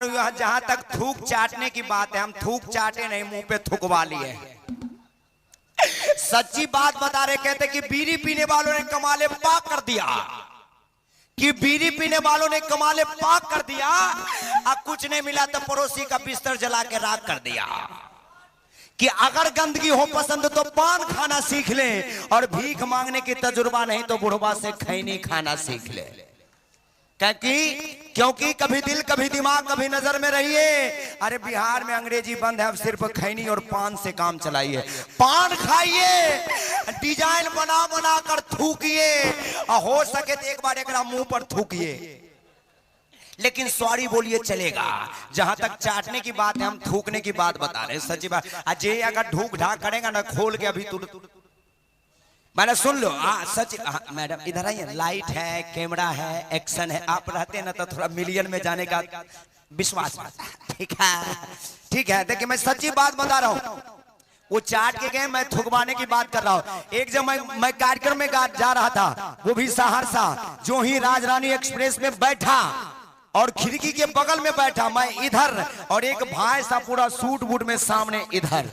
जहां तक थूक चाटने की बात है, हम थूक चाटे नहीं, मुंह पे थुकवा लिए। सच्ची बात बता रहे, कहते कि बीड़ी पीने वालों ने कमाले पाक कर दिया, कि बीड़ी पीने वालों ने कमाले पाक कर दिया। अब कुछ नहीं मिला तो पड़ोसी का बिस्तर जला के राख कर दिया। कि अगर गंदगी हो पसंद तो पान खाना सीख ले, और भीख मांगने की तजुर्बा नहीं तो बुढ़वा से खैनी खाना सीख ले। क्योंकि कभी दिल कभी दिमाग कभी नजर में रहिए। अरे बिहार में अंग्रेजी बंद है, अब सिर्फ खैनी और पान से काम चलाइए। पान खाइए, डिजाइन बना बना कर थूकिए, और हो सके तो एक बार एक मुंह पर थूकिए, लेकिन सॉरी बोलिए चलेगा। जहां तक चाटने की बात है, हम थूकने की बात बता रहे हैं। सच्ची बात, अजय अगर ढूक ढाक करेगा ना, खोल के अभी मैंने सुन लो। सच मैडम इधर आइए, लाइट है, कैमरा है, एक्शन है, आप रहते हैं ना तो थोड़ा मिलियन में जाने का विश्वास। ठीक है, ठीक है। देखिए मैं सच्ची बात बता रहा हूँ, वो चाट के गए, मैं थुकवाने की बात कर रहा हूँ। एक जब मैं कार्यक्रम में जा रहा था, वो भी सहरसा, जो ही राजरानी एक्सप्रेस में बैठा और खिड़की के बगल में बैठा, मैं इधर, और एक भाई साहब पूरा सूट बूट में सामने इधर,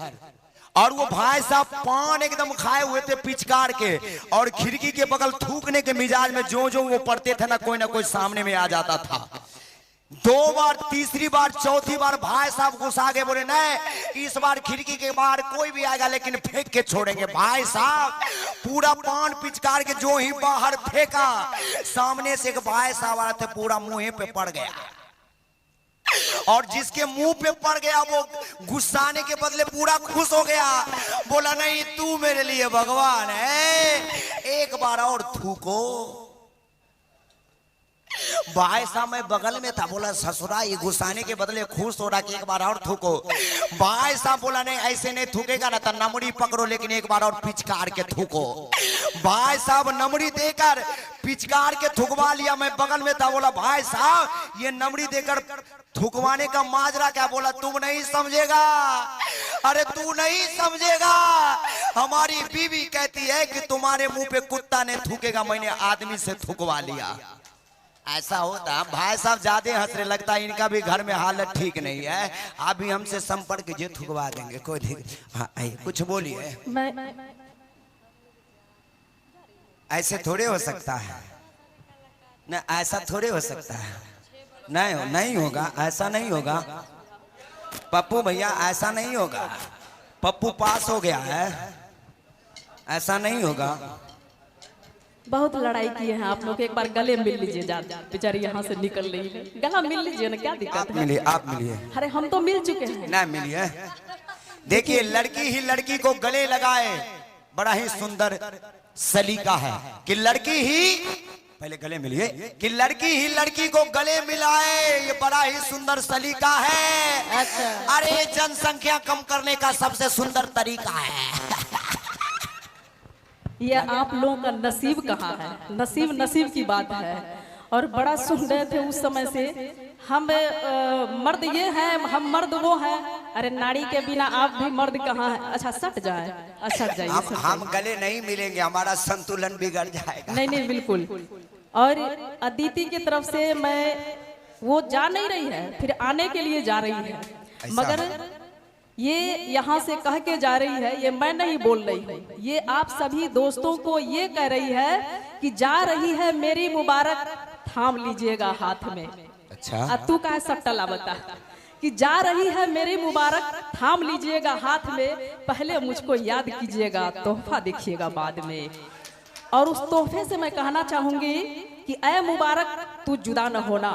और वो भाई साहब पान एकदम खाए हुए थे पिचकार के, और खिड़की के बगल थूकने के मिजाज में जो जो वो पढ़ते थे ना कोई सामने में आ जाता था। 2 बार, तीसरी बार, चौथी बार भाई साहब गुस्सा गए, बोले नहीं इस बार खिड़की के बाहर कोई भी आएगा लेकिन फेंक के छोड़ेंगे। भाई साहब पूरा पान पिचकार के जो ही बाहर फेंका, सामने से एक भाई साहब आ रहे थे, पूरा मुंह पे पड़ गया, और जिसके मुंह पे पड़ गया वो गुस्साने के बदले पूरा खुश हो गया, बोला नहीं तू मेरे लिए भगवान है, एक बार और थूको। भाई साहब मैं बगल में था, बोला ससुरा ये गुस्साने के बदले खुश हो रहा कि एक बार और थूको। भाई साहब बोला नहीं ऐसे नहीं थूकेगा ना तो नमड़ी पकड़ो, लेकिन एक बार और पिचकार के थूको। भाई साहब नमड़ी देकर पिचकार के थुकवा लिया। मैं बगल में था, बोला भाई साहब ये नमड़ी देकर थुकवाने का माजरा क्या? बोला तुम नहीं समझेगा, अरे तू नहीं समझेगा, हमारी बीवी कहती है कि तुम्हारे मुंह पे कुत्ता ने थूकेगा, मैंने आदमी से थुकवा लिया। ऐसा होता। भाई साहब ज्यादा हंस रहे, लगता है इनका भी घर में हालत ठीक नहीं है। आप भी हमसे संपर्क कीजिए, थुकवा देंगे, कोई नहीं। हाँ कुछ बोलिए। ऐसे थोड़े हो सकता है ना, ऐसा थोड़े हो सकता है, नहीं होगा, ऐसा नहीं होगा पप्पू भैया, ऐसा नहीं होगा। पप्पू पास हो गया है, ऐसा नहीं होगा। बहुत लड़ाई किए हैं आप लोग, एक बार गले मिल लीजिए। बेचारी यहाँ से निकल रही है, गला मिल लीजिए ना, क्या दिक्कत है? आप मिलिए। अरे हम तो मिल चुके हैं ना, मिलिए। देखिए लड़की ही लड़की को गले लगाए, बड़ा ही सुंदर सलीका है कि लड़की ही, पहले गले मिलिए, कि लड़की ही लड़की को गले मिलाए, ये बड़ा ही सुंदर सलीका है। अच्छा। अरे जनसंख्या कम करने का सबसे सुंदर तरीका है। ये आप लोगों का नसीब कहाँ है? नसीब की बात है। और बड़ा सुन रहे थे उस समय से, हम मर्द ये हैं, हम मर्द वो हैं। अरे नारी के बिना आप भी मर्द कहाँ है? अच्छा सट जाए, सट जाइए। हम गले नहीं मिलेंगे, हमारा संतुलन बिगड़ जाएगा। नहीं बिल्कुल। और अदिति की तरफ से मैं, वो जा नहीं रही है, फिर आने के लिए जा रही है, मगर ये यहाँ से कह के जा रही है, ये मैं नहीं बोल रही हूँ, ये आप सभी दोस्तों को ये कह रही है कि जा रही है मेरी मुबारक, थाम लीजिएगा हाथ में। अच्छा तू का सट्टा बता कि जा रही है मेरी मुबारक, थाम लीजिएगा हाथ में, पहले मुझको याद कीजिएगा, तोहफा देखिएगा बाद में। और उस तोहफे से मैं कहना चाहूंगी कि ऐ मुबारक तू जुदा न होना,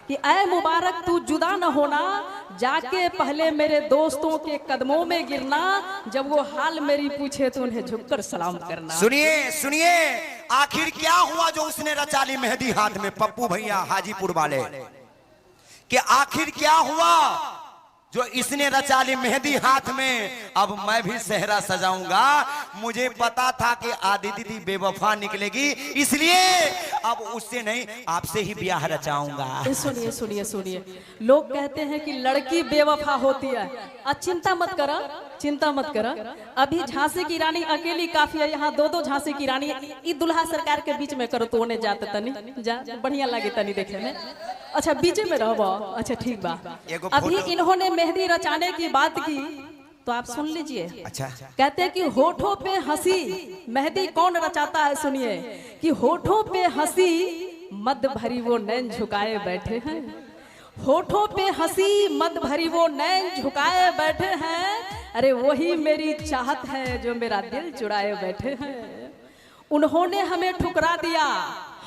कि ऐ मुबारक तू जुदा न होना, जाके पहले मेरे दोस्तों के कदमों में गिरना, जब वो हाल मेरी पूछे तो उन्हें झुककर सलाम करना। सुनिए आखिर क्या हुआ जो उसने रचा ली मेहंदी हाथ में, पप्पू भैया हाजीपुर वाले, कि आखिर क्या हुआ जो इसने रचा ली मेहंदी हाथ में? अब मैं भी सेहरा सजाऊंगा। मुझे पता था कि आदिति बेवफा निकलेगी, इसलिए अब उससे नहीं, आपसे ही ब्याह रचाऊंगा। सुनिए सुनिए सुनिए, लोग कहते हैं कि लड़की बेवफा होती है। चिंता मत करो, चिंता मत करो। अभी झांसी की रानी अकेली काफी है, यहाँ दो दो झांसी की रानी। ई दुल्हा सरकार के बीच में करो तो उन्हें जाते तनी जा, बढ़िया लगे तनी देखे में। अच्छा बीच में रहो, अच्छा ठीक बा। अभी इन्होंने मेहंदी रचाने की बात की तो आप सुन लीजिए। अच्छा, कहते हैं कि होठों पे हंसी मेहंदी कौन रचाता है, सुनिए कि होठों पे हंसी मद भरी वो नैन झुकाए बैठे हैं। होठों पे हंसी मद भरी वो नैन झुकाए बैठे हैं। अरे वही मेरी चाहत है जो मेरा दिल चुराए बैठे हैं। उन्होंने हमें ठुकरा दिया,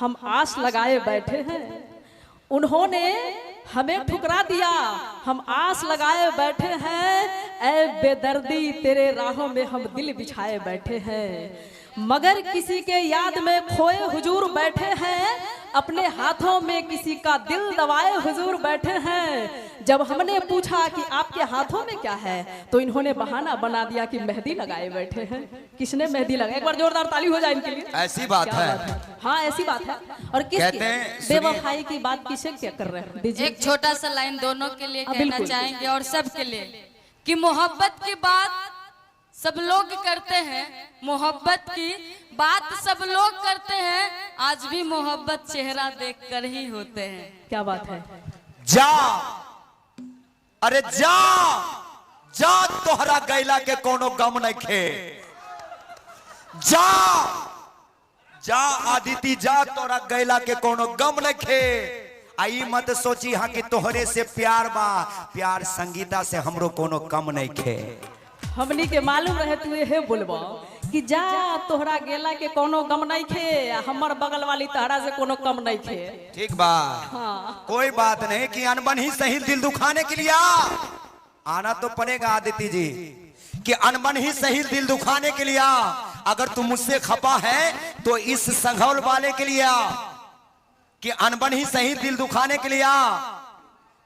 हम आस लगाए बैठे हैं। उन्होंने हमें ठुकरा दिया, हम आस लगाए बैठे हैं। ऐ बेदर्दी तेरे राहों में हम दिल बिछाए बैठे हैं। मगर किसी के याद में खोए हुजूर बैठे हैं। अपने हाथों में किसी का दिल दबाए हुजूर बैठे हैं। जब हमने पूछा कि आपके हाथों में क्या है तो इन्होंने बहाना बना दिया कि मेहंदी लगाए बैठे हैं। किसने मेहंदी लगाई? एक बार जोरदार ताली हो जाए इनके लिए। ऐसी बात है। हाँ ऐसी बात है। और किसकी बेवफाई की बात किसे क्या कर रहे हैं? दीजिए एक छोटा सा लाइन दोनों के लिए कहना चाहेंगे और सबके लिए कि मोहब्बत की बात सब लोग करते हैं, मोहब्बत की बात सब लोग करते हैं। आज भी मोहब्बत चेहरा देखकर ही होते हैं। क्या बात है? जा, अरे जा जा, तोहरा गैला के कोनो गम नहीं खे। जा जा आदिति जा, तोहरा गैला के कोनो गम नहीं खे। आई मत सोची हाँ कि तोहरे से प्यार बा, प्यार संगीता से हमरो कोनो कम नहीं खे। हमनी के मालूम रहे तू ये बोलबो कि जा तोहरा गेला के कोनो गम नहीं खे, हमर बगल वाली तहरा से कोनो कम नहीं खे। ठीक बा। हाँ। कोई बात नहीं कि अनबन ही सही दिल दुखाने के लिए आना तो पड़ेगा आदिति जी, कि अनबन ही सही दिल दुखाने के लिए। अगर तू मुझसे खपा है तो इस संघौल वाले के लिए, कि अनबन ही सही दिल दुखाने के लिए,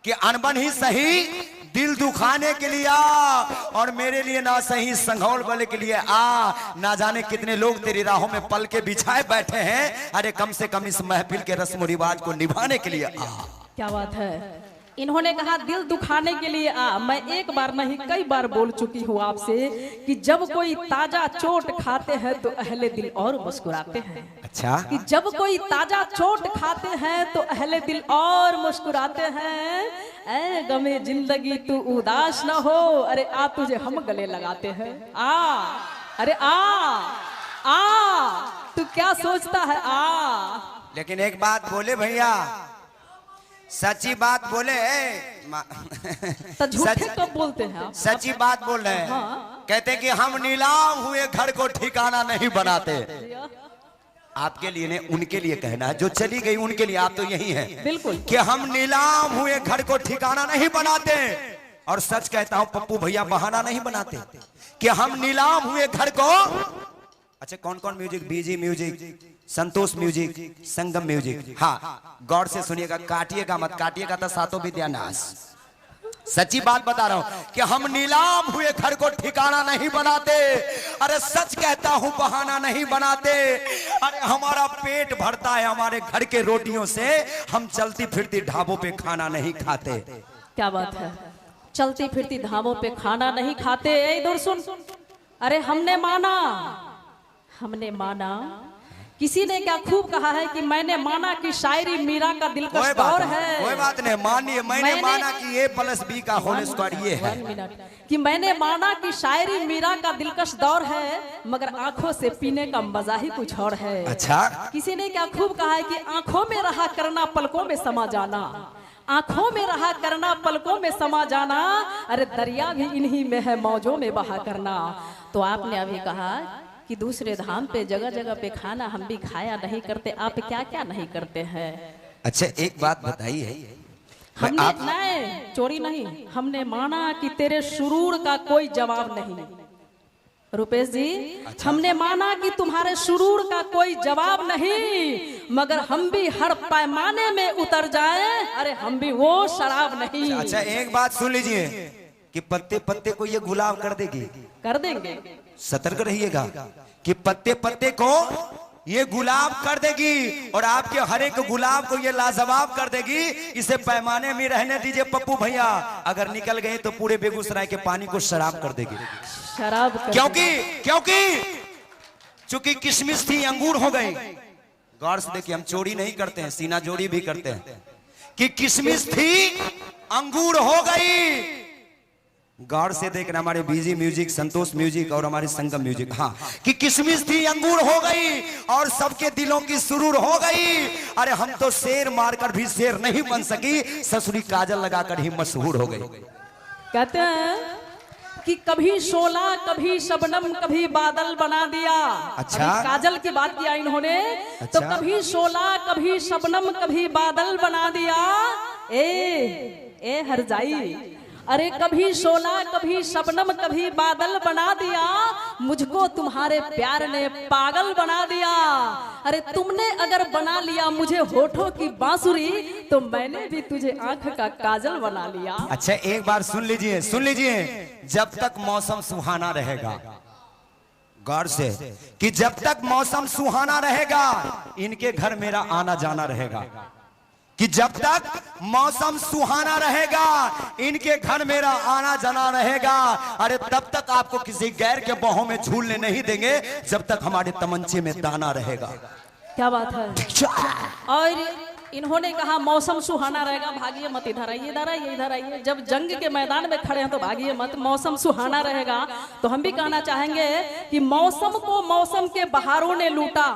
कि अनबन ही सही दिल दुखाने के लिए और मेरे लिए ना सही संघौल वाले के लिए ना जाने कितने लोग तेरी राहों में पल के बिछाए बैठे हैं। अरे कम से कम इस महफिल के रस्म रिवाज को निभाने के लिए क्या बात है? इन्होंने कहा दिल दुखाने के लिए मैं एक बार नहीं कई बार बोल चुकी हूँ आपसे कि जब कोई ताजा चोट खाते हैं तो अहले दिल और मुस्कुराते हैं। अच्छा, कि जब कोई ताजा चोट खाते हैं तो अहले दिल और मुस्कुराते हैं। ऐ गमे जिंदगी तू उदास न हो, अरे आ तुझे हम गले लगाते हैं। अरे तू क्या सोचता है? लेकिन एक बात बोले भैया, सच्ची बात बोले। तो झूठे कब बोलते हैं? सच्ची बात बोल रहे हैं। हाँ। कहते हैं कि हम नीलाम हुए घर को ठिकाना नहीं बनाते। आपके लिए नहीं, उनके लिए कहना है जो चली गई उनके लिए। आप तो यही हैं बिल्कुल कि हम नीलाम हुए घर को ठिकाना नहीं बनाते। और सच कहता हूं पप्पू भैया, बहाना नहीं बनाते कि हम नीलाम हुए घर को। अच्छा कौन कौन म्यूजिक? बीजी म्यूजिक, संतोष म्यूजिक, संगम म्यूजिक। हाँ गौर से सुनिएगा, काटिएगा मत, काटिएगा तो सातों विद्यानाश। सच्ची बात बता रहा हूं कि हम नीलाम हुए घर को ठिकाना नहीं बनाते। अरे सच कहता हूं, बहाना नहीं बनाते। अरे हमारा पेट भरता है हमारे घर के रोटियों से, हम चलती फिरती ढाबों पे खाना नहीं खाते। क्या बात है? चलती फिरती ढाबों पे खाना नहीं खाते। इधर सुन, अरे हमने माना। किसी ने क्या खूब कहा है कि मैंने माना कि शायरी मीरा का दिलकश दौर है। कोई बात नहीं, मानिए। मैंने माना कि A+B का होल स्क्वायर ये है। कि मैंने माना कि शायरी मीरा का दिलकश दौर है, मगर आंखों से पीने का मजा ही कुछ और है। अच्छा, किसी ने क्या खूब कहा है कि आंखों में रहा करना पलकों में समा जाना। आंखों में रहा करना पलकों में समा जाना। अरे दरिया भी इन्हीं में है मौजों में बहा करना। तो आपने अभी कहा कि दूसरे धाम पे जगह जगह पे खाना हम भी खाया नहीं करते। आप क्या क्या नहीं करते हैं? अच्छा एक बात बताइए, हमने नहीं चोरी नहीं, हमने माना कि तेरे सुरूर का कोई जवाब नहीं। रुपेश जी, अच्छा। हमने माना कि तुम्हारे सुरूर का कोई जवाब नहीं, मगर हम भी हर पैमाने में उतर जाएं। अरे हम भी वो शराब नहीं। अच्छा एक बात सुन लीजिए कि पत्ते पत्ते को ये गुलाब कर देगी। कर देंगे, सतर्क रहिएगा कि पत्ते पत्ते को ये गुलाब कर देगी और आपके हर एक गुलाब को ये लाजवाब कर देगी। इसे पैमाने में रहने दीजिए पप्पू भैया, अगर निकल गए तो पूरे बेगूसराय के पानी को शराब कर देगी। शराब कर क्योंकि चूंकि किशमिश थी अंगूर हो गई। गौर से देखिए, हम चोरी नहीं करते हैं, सीना जोड़ी भी करते हैं। कि किशमिश थी अंगूर हो गई। गौर से देखना, हमारे बीजी म्यूजिक, संतोष म्यूजिक और हमारे संगम म्यूजिक। हाँ, कि किशमिश थी अंगूर हो गई और सबके दिलों की सुरूर हो गई। अरे हम तो शेर मारकर भी शेर नहीं बन सकी, ससुरी काजल लगाकर ही मशहूर हो गई। कहते हैं कि कभी शोला, कभी शबनम, कभी बादल बना दिया। अच्छा, काजल की बात किया इन्होंने। अच्छा? तो कभी शोला, कभी शबनम, कभी बादल बना दिया। ए हरजाई, अरे कभी शोला, कभी शबनम, कभी बादल बना दिया। मुझको तुम्हारे प्यार ने पागल बना दिया। अरे तुमने अगर बना लिया मुझे होठों की बांसुरी, तो मैंने भी तुझे आंख का काजल बना लिया। अच्छा, एक बार सुन लीजिए, जब तक मौसम सुहाना रहेगा, गौर से, कि जब तक मौसम सुहाना रहेगा इनके घर मेरा आना जाना रहेगा। कि जब तक मौसम सुहाना रहेगा इनके घर मेरा आना जाना रहेगा। अरे तब तक आपको किसी गैर के बाहों में झूलने नहीं देंगे, जब तक हमारे तमंचे में दाना रहेगा। क्या बात है। और इन्होंने कहा मौसम सुहाना रहेगा, भागिए मत, इधर आइए, इधर आइए, इधर आइए। जब जंग के मैदान में खड़े हैं तो भागिए मत, मौसम सुहाना रहेगा। तो हम भी कहना चाहेंगे कि मौसम को मौसम के बहारों ने लूटा,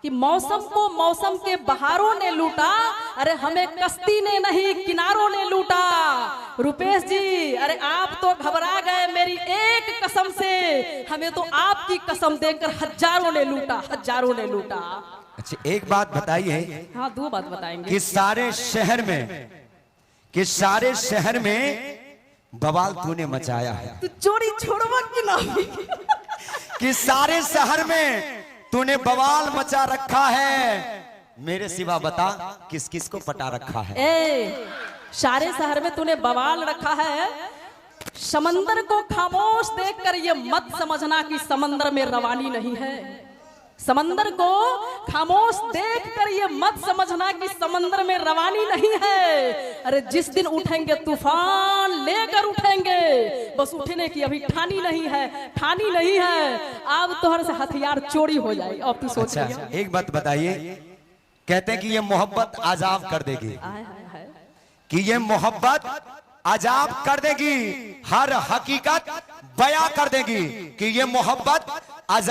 कि मौसम को मौसम के बहारों ने लूटा। अरे हमें कश्ती ने नहीं किनारों ने लूटा। रुपेश जी, अरे आप तो घबरा गए मेरी एक कसम से, हमें तो आपकी कसम देकर हजारों ने लूटा, हजारों ने लूटा। अच्छा, एक बात बताइए। हाँ, दो बात बताएंगे। कि सारे शहर में बवाल तूने मचाया है। तू चोरी छोड़वा कि ना? कि सारे शहर में तूने बवाल मचा रखा है। मेरे सिवा बता किस किस को पटा रखा है? सारे शहर में तूने बवाल रखा है। समंदर को खामोश देखकर ये मत समझना कि समंदर में रवानी नहीं है। समंदर को खामोश देखकर ये मत समझना कि समंदर में रवानी नहीं है। अरे जिस दिन उठेंगे तूफान लेकर उठेंगे, बस उठने की अभी ठानी नहीं है। अब तोहर से हथियार चोरी हो जाए। अब तू सोच। अच्छा, एक बात बताइए, कहते हैं कि ये मोहब्बत आजाब कर देगी, कि ये मोहब्बत आजाब कर देगी, हर हकीकत बयां कर देगी, कि ये मोहब्बत आजाब